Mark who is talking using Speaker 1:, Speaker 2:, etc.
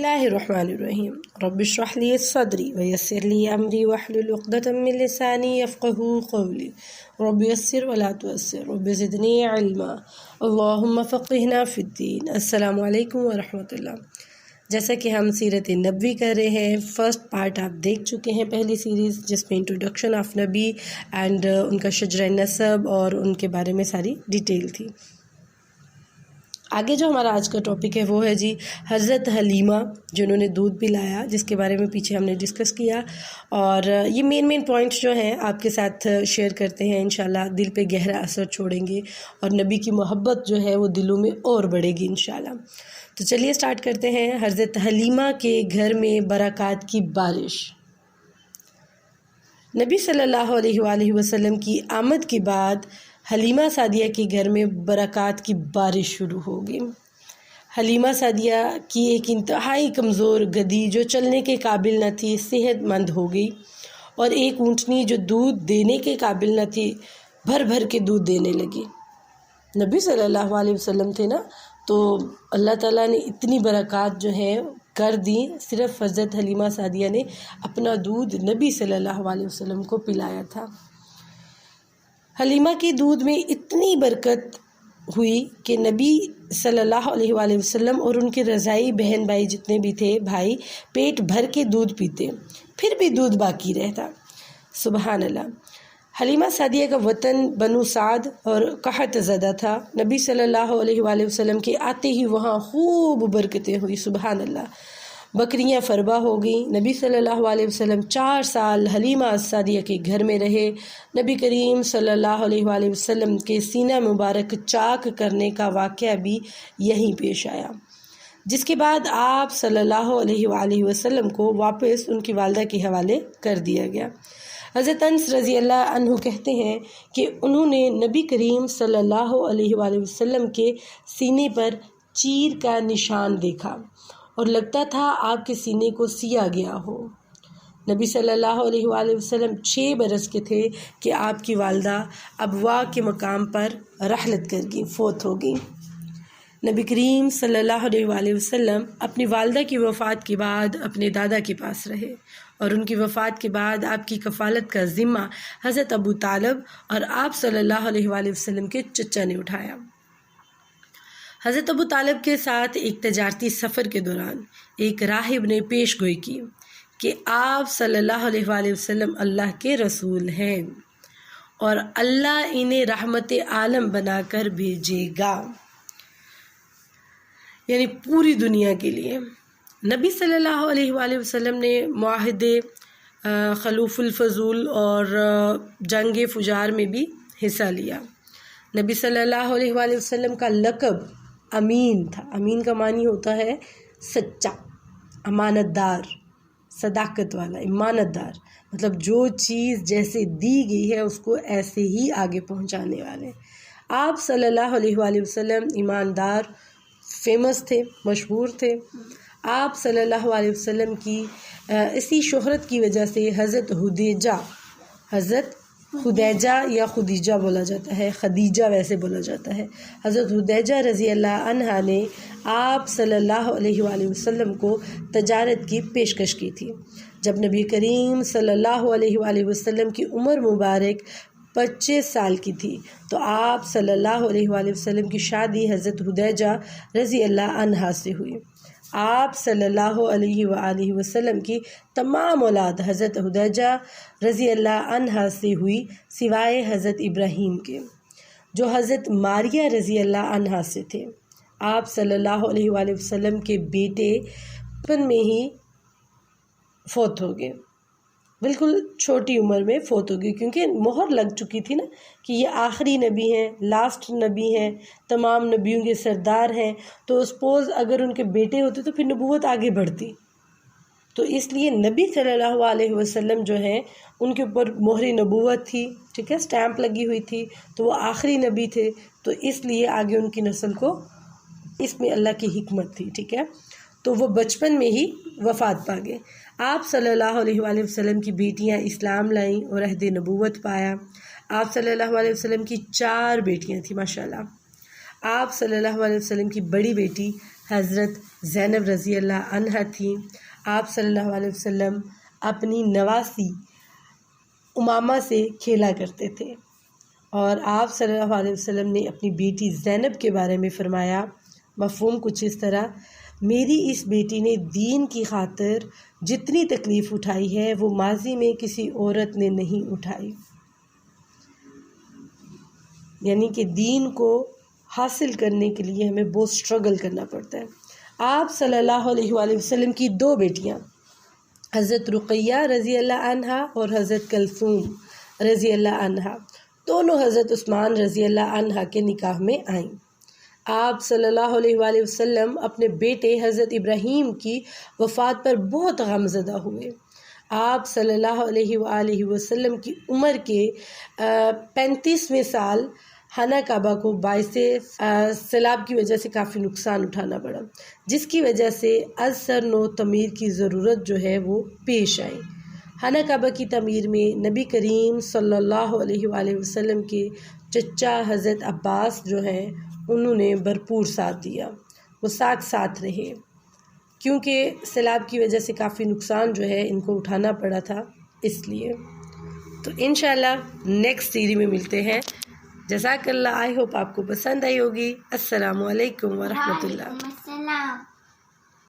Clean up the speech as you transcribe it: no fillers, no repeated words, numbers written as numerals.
Speaker 1: اللہ الرحمن الرحیم رب اشرح لی صدری ویسر لی امری واحلل عقدۃ من لسانی یفقهوا قولی رب یسر ولا تعسر رب زدنی علما اللہم فقہنا فی الدین۔ السلام علیکم ورحمۃ اللہ۔ جیسا کہ ہم سیرت نبوی کر رہے ہیں، فرسٹ پارٹ آپ دیکھ چکے ہیں پہلی سیریز، جس میں انٹروڈکشن آف نبی اینڈ ان کا شجرہ نسب اور ان کے بارے میں ساری ڈیٹیل تھی۔ آگے جو ہمارا آج کا ٹاپک ہے وہ ہے حضرت حلیمہ، جنہوں نے دودھ پلایا، جس کے بارے میں پیچھے ہم نے ڈسکس کیا، اور یہ مین پوائنٹس جو ہیں آپ کے ساتھ شیئر کرتے ہیں، انشاءاللہ دل پہ گہرا اثر چھوڑیں گے اور نبی کی محبت جو ہے وہ دلوں میں اور بڑھے گی انشاءاللہ۔ تو چلیے سٹارٹ کرتے ہیں۔ حضرت حلیمہ کے گھر میں برکات کی بارش۔ نبی صلی اللہ علیہ وآلہ وسلم کی آمد کے بعد حلیمہ سعدیہ کے گھر میں برکات کی بارش شروع ہو گئی۔ حلیمہ سعدیہ کی ایک انتہائی کمزور گدھی جو چلنے کے قابل نہ تھی، صحت مند ہو گئی، اور ایک اونٹنی جو دودھ دینے کے قابل نہ تھی، بھر بھر کے دودھ دینے لگی۔ نبی صلی اللہ علیہ وسلم تھے نا، تو اللہ تعالیٰ نے اتنی برکات جو ہیں کر دی، صرف حضرت حلیمہ سعدیہ نے اپنا دودھ نبی صلی اللہ علیہ وسلم کو پلایا تھا۔ حلیمہ کے دودھ میں اتنی برکت ہوئی کہ نبی صلی اللہ علیہ وآلہ وسلم اور ان کے رضائی بہن بھائی جتنے بھی تھے بھائی، پیٹ بھر کے دودھ پیتے، پھر بھی دودھ باقی رہتا۔ سبحان اللہ۔ حلیمہ سعدیہ کا وطن بنو سعد اور قحط زدہ تھا۔ نبی صلی اللہ علیہ وآلہ وسلم کے آتے ہی وہاں خوب برکتیں ہوئی، سبحان اللہ۔ بکریاں فربا ہو گئیں۔ نبی صلی اللہ علیہ وسلم 4 سال حلیمہ سعدیہ کے گھر میں رہے۔ نبی کریم صلی اللہ علیہ وآلہ وسلم کے سینہ مبارک چاک کرنے کا واقعہ بھی یہیں پیش آیا، جس کے بعد آپ صلی اللہ علیہ وآلہ وسلم کو واپس ان کی والدہ کے حوالے کر دیا گیا۔ حضرت انس رضی اللہ عنہ کہتے ہیں کہ انہوں نے نبی کریم صلی اللہ علیہ وآلہ وسلم کے سینے پر چیر کا نشان دیکھا اور لگتا تھا آپ کے سینے کو سیا گیا ہو۔ نبی صلی اللہ علیہ وآلہ وسلم 6 برس کے تھے کہ آپ کی والدہ ابوا کے مقام پر رحلت کر گئیں، فوت ہو گئیں۔ نبی کریم صلی اللہ علیہ وآلہ وسلم اپنی والدہ کی وفات کے بعد اپنے دادا کے پاس رہے، اور ان کی وفات کے بعد آپ کی کفالت کا ذمہ حضرت ابو طالب اور آپ صلی اللہ علیہ وآلہ وسلم کے چچا نے اٹھایا۔ حضرت ابو طالب کے ساتھ ایک تجارتی سفر کے دوران ایک راہب نے پیش گوئی کی کہ آپ صلی اللہ علیہ وآلہ وسلم اللہ کے رسول ہیں اور اللہ انہیں رحمت عالم بنا کر بھیجے گا، یعنی پوری دنیا کے لیے۔ نبی صلی اللہ علیہ وآلہ وسلم نے معاہدے خلوف الفضول اور جنگ فجار میں بھی حصہ لیا۔ نبی صلی اللہ علیہ وآلہ وسلم کا لقب امین تھا۔ امین کا معنی ہوتا ہے سچا، امانت دار، صداقت والا، امانت دار، مطلب جو چیز جیسے دی گئی ہے اس کو ایسے ہی آگے پہنچانے والے۔ آپ صلی اللہ علیہ وآلہ وسلم ایماندار، فیمس تھے، مشہور تھے۔ آپ صلی اللہ علیہ وسلم کی اسی شہرت کی وجہ سے حضرت خدیجہ یا خدیجہ بولا جاتا ہے، خدیجہ ویسے بولا جاتا ہے، حضرت خدیجہ رضی اللہ عنہا نے آپ صلی اللہ علیہ وآلہ وسلم کو تجارت کی پیشکش کی تھی۔ جب نبی کریم صلی اللہ علیہ وآلہ وسلم کی عمر مبارک 25 سال کی تھی تو آپ صلی اللہ علیہ وآلہ وسلم کی شادی حضرت خدیجہ رضی اللہ عنہا سے ہوئی۔ آپ صلی اللہ علیہ وآلہ وسلم کی تمام اولاد حضرت خدیجہ رضی اللہ عنہا سے ہوئی، سوائے حضرت ابراہیم کے، جو حضرت ماریہ رضی اللہ عنہا سے تھے۔ آپ صلی اللہ علیہ وآلہ وسلم کے بیٹے بچپن میں ہی فوت ہو گئے، بالکل چھوٹی عمر میں فوت ہو گئی، کیونکہ مہر لگ چکی تھی نا کہ یہ آخری نبی ہیں، لاسٹ نبی ہیں، تمام نبیوں کے سردار ہیں، تو سپوز اگر ان کے بیٹے ہوتے تو پھر نبوت آگے بڑھتی، تو اس لیے نبی صلی اللہ علیہ وسلم جو ہیں ان کے اوپر مہر نبوت تھی، ٹھیک ہے، سٹیمپ لگی ہوئی تھی، تو وہ آخری نبی تھے، تو اس لیے آگے ان کی نسل کو، اس میں اللہ کی حکمت تھی، ٹھیک ہے، تو وہ بچپن میں ہی وفات پا گئے۔ آپ صلی اللہ علیہ وآلہ وسلم کی بیٹیاں اسلام لائیں اور عہد نبوت پایا۔ آپ صلی اللہ علیہ وسلم کی 4 بیٹیاں تھیں، ماشاءاللہ۔ آپ صلی اللہ علیہ وسلم کی بڑی بیٹی حضرت زینب رضی اللہ عنہا تھیں۔ آپ صلی اللہ علیہ وسلم اپنی نواسی امامہ سے کھیلا کرتے تھے، اور آپ صلی اللہ علیہ وسلم نے اپنی بیٹی زینب کے بارے میں فرمایا، مفہوم کچھ اس طرح: میری اس بیٹی نے دین کی خاطر جتنی تکلیف اٹھائی ہے وہ ماضی میں کسی عورت نے نہیں اٹھائی۔ یعنی کہ دین کو حاصل کرنے کے لیے ہمیں بہت سٹرگل کرنا پڑتا ہے۔ آپ صلی اللہ علیہ وآلہ وسلم کی دو بیٹیاں حضرت رقیہ رضی اللہ عنہا اور حضرت کلثوم رضی اللہ عنہا دونوں حضرت عثمان رضی اللہ عنہا کے نکاح میں آئیں۔ آپ صلی اللہ علیہ وآلہ وسلم اپنے بیٹے حضرت ابراہیم کی وفات پر بہت غمزدہ ہوئے۔ آپ صلی اللہ علیہ وآلہ وسلم کی عمر کے 35ویں سال خانہ کعبہ کو باعث سیلاب کی وجہ سے کافی نقصان اٹھانا پڑا، جس کی وجہ سے از سر نو تعمیر کی ضرورت جو ہے وہ پیش آئی۔ خانہ کعبہ کی تعمیر میں نبی کریم صلی اللہ علیہ وآلہ وسلم کے چچا حضرت عباس جو ہیں انہوں نے بھرپور ساتھ دیا، وہ ساتھ رہے، کیونکہ سیلاب کی وجہ سے کافی نقصان جو ہے ان کو اٹھانا پڑا تھا، اس لیے۔ تو انشاءاللہ نیکسٹ سیری میں ملتے ہیں۔ جزاک اللہ، آئی ہوپ آپ کو پسند آئی ہوگی۔ السلام علیکم ورحمۃ اللہ۔
Speaker 2: وعلیکم السلام۔